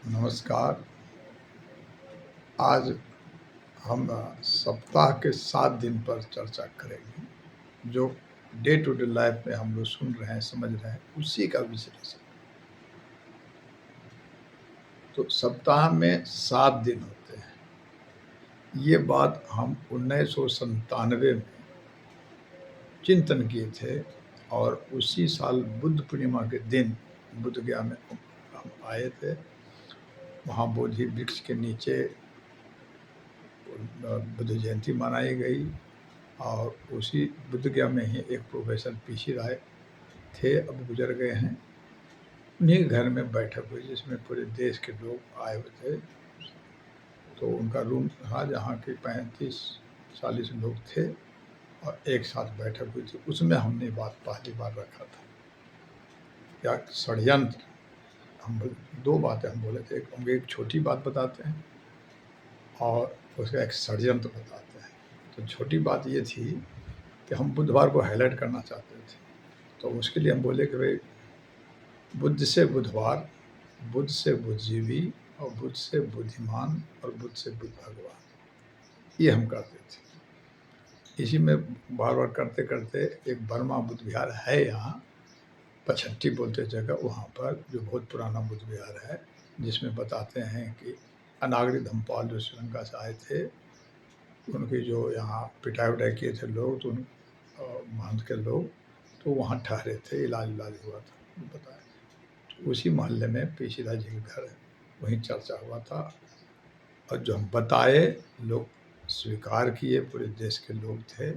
नमस्कार। आज हम सप्ताह के 7 दिन पर चर्चा करेंगे, जो डे टू डे लाइफ में हम लोग सुन रहे हैं, समझ रहे हैं, उसी का विश्लेषण। तो सप्ताह में 7 दिन होते हैं। ये बात हम 1997 में चिंतन किए थे और उसी साल बुद्ध पूर्णिमा के दिन बुद्ध गया में हम आए थे। वहाँ बोधि वृक्ष के नीचे बुद्ध जयंती मनाई गई और उसी बुद्ध गया में ही एक प्रोफेसर पीसी राय थे, अब गुजर गए हैं। उन्हीं के घर में बैठक हुई जिसमें पूरे देश के लोग आए हुए थे। तो उनका रूम था जहाँ के 35-40 लोग थे और एक साथ बैठक हुई थी। उसमें हमने बात पहली बार रखा था क्या षड्यंत्र। हम 2 बातें हम बोले थे, हम एक छोटी बात बताते हैं और उसका एक षड्यंत्र बताते हैं। तो छोटी बात ये थी कि हम बुधवार को हाईलाइट करना चाहते थे, तो उसके लिए हम बोले कि भाई बुद्ध से बुधवार, बुद्ध से बुद्धिजीवी और बुद्ध से बुद्धिमान और बुद्ध से बुद्ध भगवान, ये हम करते थे। इसी में बार बार करते करते एक बर्मा बुद्ध विहार है यहाँ, पचहट्टी बोलते जगह, वहाँ पर जो बहुत पुराना बुद्ध विहार है, जिसमें बताते हैं कि अनागरी धम्मपाल जो श्रीलंका से आए थे, उनकी जो यहाँ पिटाई उटाई किए थे लोग, तो महंत के लोग, तो वहाँ ठहरे थे, इलाज हुआ था, बताया। उसी मोहल्ले में पीसीदा जी के घर है, वहीं चर्चा हुआ था और जो हम बताए लोग स्वीकार किए, पूरे देश के लोग थे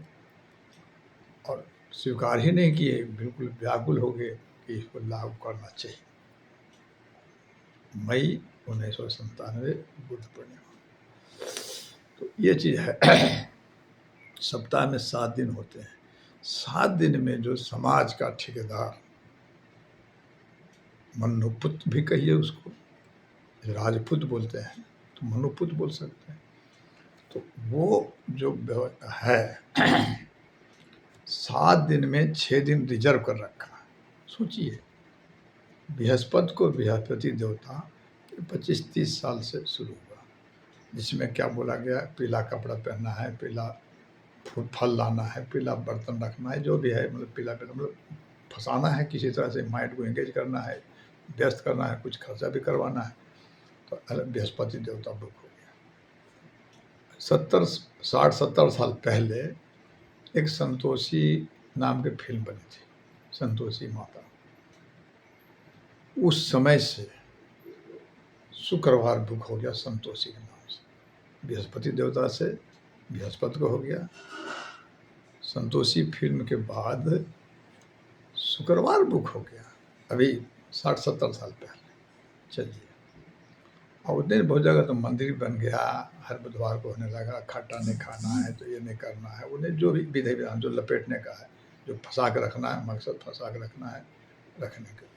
और स्वीकार ही नहीं किए, बिल्कुल व्याकुल हो गए कि इसको लागू करना चाहिए। मई 1997 बुद्ध पूर्णिमा। तो ये चीज़ है। सप्ताह में 7 दिन होते हैं। 7 दिन में जो समाज का ठेकेदार, मनुपुत भी कहिए उसको, राजपूत बोलते हैं तो मनुपुत बोल सकते हैं, तो वो जो है 7 दिन में 6 दिन रिजर्व कर रखा है। सोचिए, बृहस्पति को बृहस्पति देवता 25-30 साल से शुरू हुआ, जिसमें क्या बोला गया, पीला कपड़ा पहनना है, पीला फल लाना है, पीला बर्तन रखना है, जो भी है, मतलब पीला मतलब फंसाना है, किसी तरह से माइंड को एंगेज करना है, व्यस्त करना है, कुछ खर्चा भी करवाना है। तो बृहस्पति देवता बुक हो गया। 60-70 साल पहले एक संतोषी नाम की फिल्म बनी थी, संतोषी माता। उस समय से शुक्रवार बुक हो गया संतोषी के नाम से, बृहस्पति देवता से बृहस्पति को हो गया। संतोषी फिल्म के बाद शुक्रवार बुक हो गया, अभी 60-70 साल पहले। चलिए, और उतने बहुत जगह तो मंदिर बन गया, हर बुधवार को होने लगा, खट्टा नहीं खाना है, तो ये नहीं करना है, उन्हें जो भी विधि विधान जो लपेटने का है, जो फंसा के रखना है, मकसद फंसा के रखना है, रखने के लिए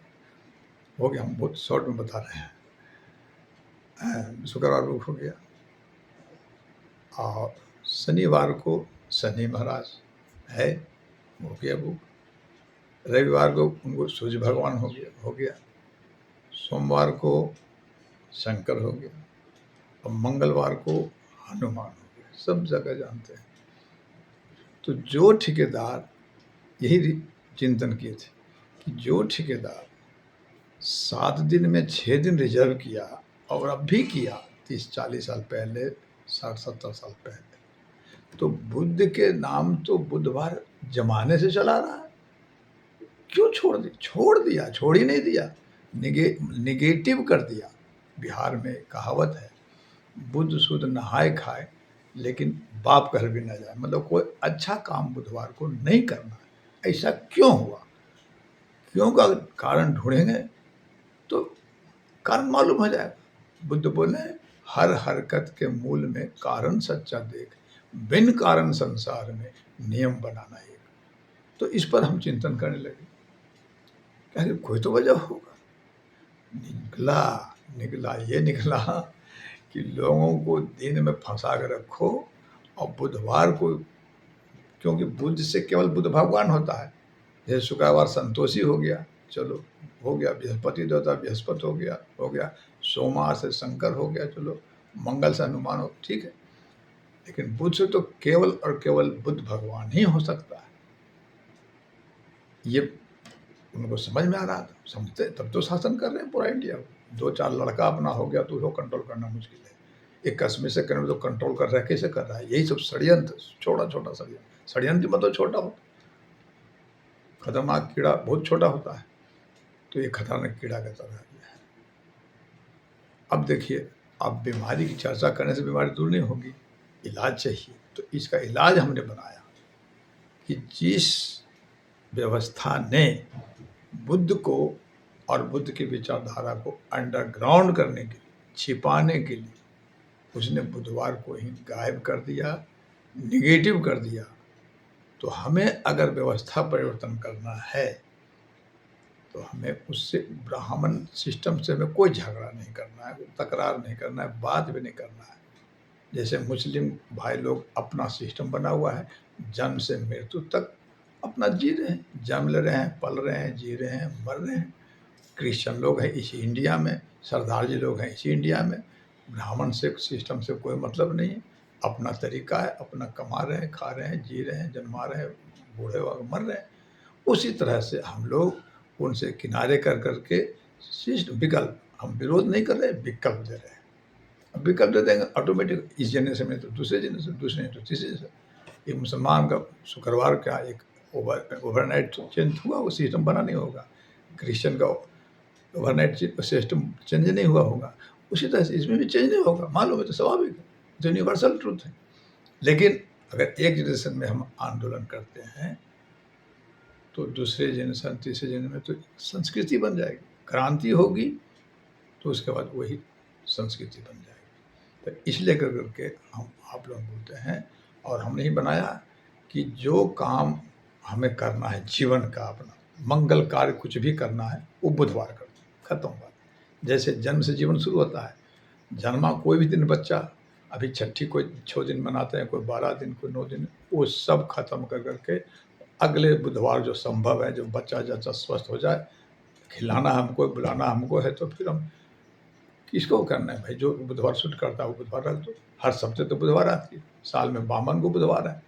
हो गया। हम बहुत शॉर्ट में बता रहे हैं। शुक्रवार बुक हो गया और शनिवार को शनि महाराज है, हो गया बुक। रविवार को उनको सूर्य भगवान हो गया। सोमवार को शंकर हो गया और मंगलवार को हनुमान हो गया। सब जगह जानते हैं। तो जो ठेकेदार यही चिंतन किए थे कि जो ठेकेदार 7 दिन में 6 दिन रिजर्व किया और अब भी किया 30-40 साल पहले, 60-70 साल पहले, तो बुद्ध के नाम तो बुधवार जमाने से चला रहा है, क्यों छोड़ दिया, छोड़ ही नहीं दिया, निगेटिव कर दिया। बिहार में कहावत है, बुद्ध शुद्ध नहाए खाए लेकिन बाप घर भी न जाए, मतलब कोई अच्छा काम बुधवार को नहीं करना है। ऐसा क्यों हुआ? क्यों का कारण ढूंढेंगे तो कारण मालूम हो जाएगा। बुद्ध बोले, हर हरकत के मूल में कारण सच्चा देख, बिन कारण संसार में नियम बनाना एक। तो इस पर हम चिंतन करने लगे, क्या कोई तो वजह होगा। निकला कि लोगों को दिन में फंसा कर रखो और बुधवार को, क्योंकि बुद्ध से केवल बुद्ध भगवान होता है। जैसे शुक्रवार संतोषी हो गया, चलो हो गया, बृहस्पति देवता बृहस्पति हो गया, सोमा से शंकर हो गया, चलो मंगल से हनुमान हो, ठीक है, लेकिन बुद्ध से तो केवल और केवल बुद्ध भगवान ही हो सकता है। ये उनको समझ में आ रहा था, समझते तब तो शासन कर रहे हैं पूरा इंडिया को। 2-4 लड़का अपना हो गया तो उसको कंट्रोल करना मुश्किल है। एक कश्मीर से करें तो कंट्रोल कर रहा है, कैसे कर रहा है? यही सब षड्यंत्र, छोटा छोटा षड्यंत्र। षड्यंत्र मतलब छोटा होता, खतरनाक कीड़ा बहुत छोटा होता है, तो ये खतरनाक कीड़ा का तरह है। अब देखिए, अब बीमारी की चर्चा करने से बीमारी दूर नहीं होगी, इलाज चाहिए। तो इसका इलाज हमने बनाया कि जिस व्यवस्था ने बुद्ध को और बुद्ध की विचारधारा को अंडरग्राउंड करने के लिए, छिपाने के लिए, उसने बुधवार को ही गायब कर दिया, निगेटिव कर दिया। तो हमें अगर व्यवस्था परिवर्तन करना है तो हमें उससे, ब्राह्मण सिस्टम से हमें कोई झगड़ा नहीं करना है, तकरार नहीं करना है, बात भी नहीं करना है। जैसे मुस्लिम भाई लोग अपना सिस्टम बना हुआ है, जन्म से मृत्यु तक अपना जी रहे हैं, जन्म ले रहे हैं, पल रहे हैं, जी रहे हैं, मर रहे हैं। क्रिश्चियन लोग हैं इसी इंडिया में, सरदार जी लोग हैं इसी इंडिया में। ब्राह्मण से सिस्टम से कोई मतलब नहीं है, अपना तरीका है, अपना कमा रहे हैं, खा रहे हैं, जी रहे हैं, जन्मा रहे हैं, बूढ़े और मर रहे हैं। उसी तरह से हम लोग उनसे किनारे कर करके सिस्टम, विकल्प, हम विरोध नहीं कर रहे, विकल्प दे रहे हैं। अब विकल्प दे देंगे ऑटोमेटिक, इस जनरेशन में तो दूसरे जनरेशन, दूसरे तो तीसरे जनरेशन। एक मुसलमान का शुक्रवार का एक ओवरनाइट चेंज हुआ, वो सिस्टम बना नहीं होगा। क्रिश्चियन का ओवरनाइट सिस्टम चेंज नहीं हुआ होगा, उसी तरह से इसमें भी चेंज नहीं होगा। मालूम है तो स्वाभाविक है, तो यूनिवर्सल ट्रूथ है। लेकिन अगर एक जनरेशन में हम आंदोलन करते हैं तो दूसरे जनरेशन, तीसरे जनरेशन में तो संस्कृति बन जाएगी, क्रांति होगी, तो उसके बाद वही संस्कृति बन जाएगी। तो इसलिए कर करके हम आप लोग बोलते हैं, और हमने ही बनाया कि जो काम हमें करना है जीवन का, अपना मंगल कार्य कुछ भी करना है, वो बुधवार कर दो, खत्म बात। जैसे जन्म से जीवन शुरू होता है, जन्मा कोई भी दिन बच्चा, अभी छठी कोई 6 दिन मनाते हैं, कोई 12 दिन, कोई 9 दिन, वो सब खत्म कर करके अगले बुधवार जो संभव है, जो बच्चा जच्चा स्वस्थ हो जाए, खिलाना हमको, बुलाना हमको है, तो फिर हम किसको करना है भाई? जो बुधवार सूट करता है वो बुधवार रख दो। हर सप्ते तो बुधवार आती है, साल में 52 को बुधवार है,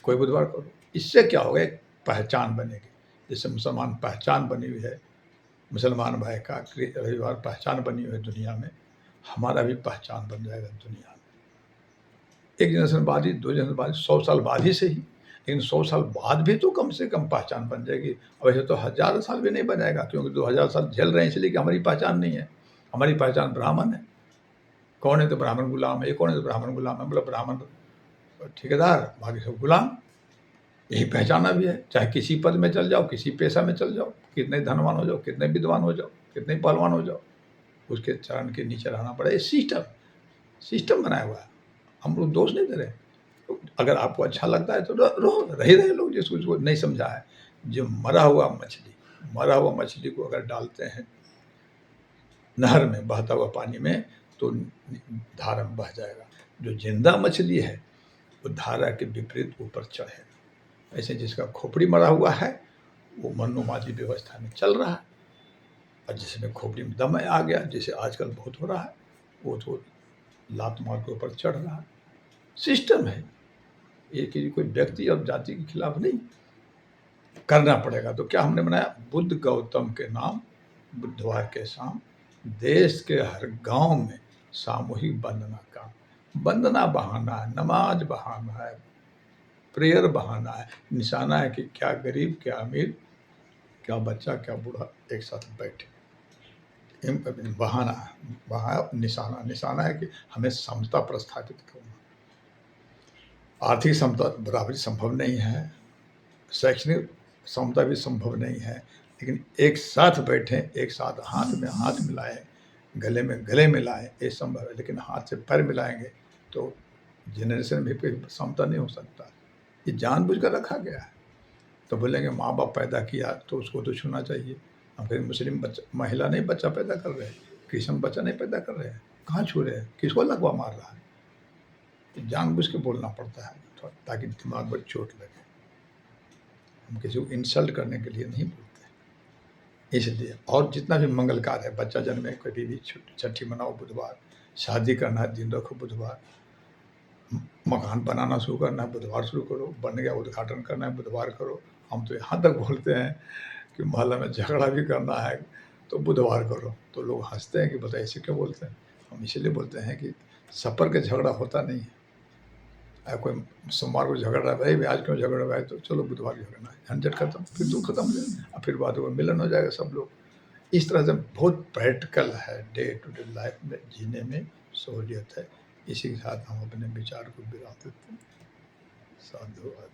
कोई बुधवार करो। इससे क्या होगा, एक पहचान बनेगी। जैसे मुसलमान पहचान बनी हुई है, मुसलमान भाई का रविवार पहचान बनी हुई है दुनिया में, हमारा भी पहचान बन जाएगा दुनिया में। एक जनरेशन बाद ही, 2 जनरेशन बाद, 100 साल बाद ही सही, लेकिन 100 साल बाद भी तो कम से कम पहचान बन जाएगी। वैसे तो 1000 साल भी नहीं बनेगा, क्योंकि 2000 साल झेल रहे हैं इसलिए कि हमारी पहचान नहीं है। हमारी पहचान ब्राह्मण है। कौन है? तो ब्राह्मण गुलाम है। ये कौन है? तो ब्राह्मण गुलाम है, मतलब ब्राह्मण ठेकेदार, बाकी सब गुलाम। यही पहचाना भी है। चाहे किसी पद में चल जाओ, किसी पेशा में चल जाओ, कितने धनवान हो जाओ, कितने विद्वान हो जाओ, कितने पहलवान हो जाओ, उसके चरण के नीचे रहना पड़े। ये सिस्टम, सिस्टम बनाया हुआ है। हम लोग दोष नहीं दे रहे। तो अगर आपको अच्छा लगता है तो रहो, रह रहे लोग, जिसको नहीं समझा है। जो मरा हुआ मछली को अगर डालते हैं नहर में, बहता हुआ पानी में, तो धारा में बह जाएगा। जो जिंदा मछली है वो धारा के विपरीत ऊपर चढ़ेगा। ऐसे जिसका खोपड़ी मरा हुआ है वो मनोमादी व्यवस्था में चल रहा है, और जिसमें खोपड़ी में दम आ गया, जैसे आजकल बहुत हो रहा है, वो तो लात मार के ऊपर चढ़ रहा है। सिस्टम है ये, कि कोई व्यक्ति और जाति के खिलाफ नहीं, करना पड़ेगा। तो क्या हमने बनाया? बुद्ध गौतम के नाम, बुधवार के शाम देश के हर गांव में सामूहिक वंदना का, वंदना बहाना है, नमाज बहाना है, प्रेयर बहाना है, निशाना है कि क्या गरीब, क्या अमीर, क्या बच्चा, क्या बूढ़ा एक साथ बैठे। बहाना है, निशाना, निशाना है कि हमें समता प्रस्थापित करना। आर्थिक समता बराबरी संभव नहीं है, शैक्षणिक समता भी संभव नहीं है, लेकिन एक साथ बैठें, एक साथ हाथ में हाथ मिलाएं, गले में गले मिलाएं, ये संभव है। लेकिन हाथ से पैर मिलाएंगे तो जनरेशन में कोई समता नहीं हो सकता। ये जानबूझ कर रखा गया है। तो बोलेंगे माँ बाप पैदा किया तो उसको तो छूना चाहिए। हम कहें मुस्लिम बच्चा, महिला नहीं बच्चा पैदा कर रहे हैं, क्रिश्चियन बच्चा नहीं पैदा कर रहे हैं, कहाँ छू रहे हैं? किसको लगवा मार रहा है? तो जानबूझ के बोलना पड़ता है ताकि दिमाग पर चोट लगे। हम किसी को इंसल्ट करने के लिए नहीं बोलते। इसलिए और जितना भी मंगल कार्य है, बच्चा जन्मे कभी भी छठी मनाओ बुधवार, शादी करना है दिन रखो बुधवार, मकान बनाना शुरू करना है बुधवार शुरू करो, बन गया उद्घाटन करना है बुधवार करो। हम तो यहाँ तक बोलते हैं कि मोहल्ला में झगड़ा भी करना है तो बुधवार करो, तो लोग हंसते हैं कि बताइए ऐसे क्यों बोलते हैं। हम इसलिए बोलते हैं कि सपर के झगड़ा होता नहीं है। कोई सोमवार को झगड़ रहा है, भाई आज क्यों झगड़ रहा है, तो चलो बुधवार झगड़ना है, झंझट खत्म, फिर दुख खत्म हो जाएगा और फिर बाद में मिलन हो जाएगा सब लोग। इस तरह से बहुत प्रैक्टिकल है, डे टू डे लाइफ में जीने में सहूलियत है। इसी के साथ हम अपने विचार को विराम देते हैं। साधुवाद,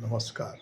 नमस्कार।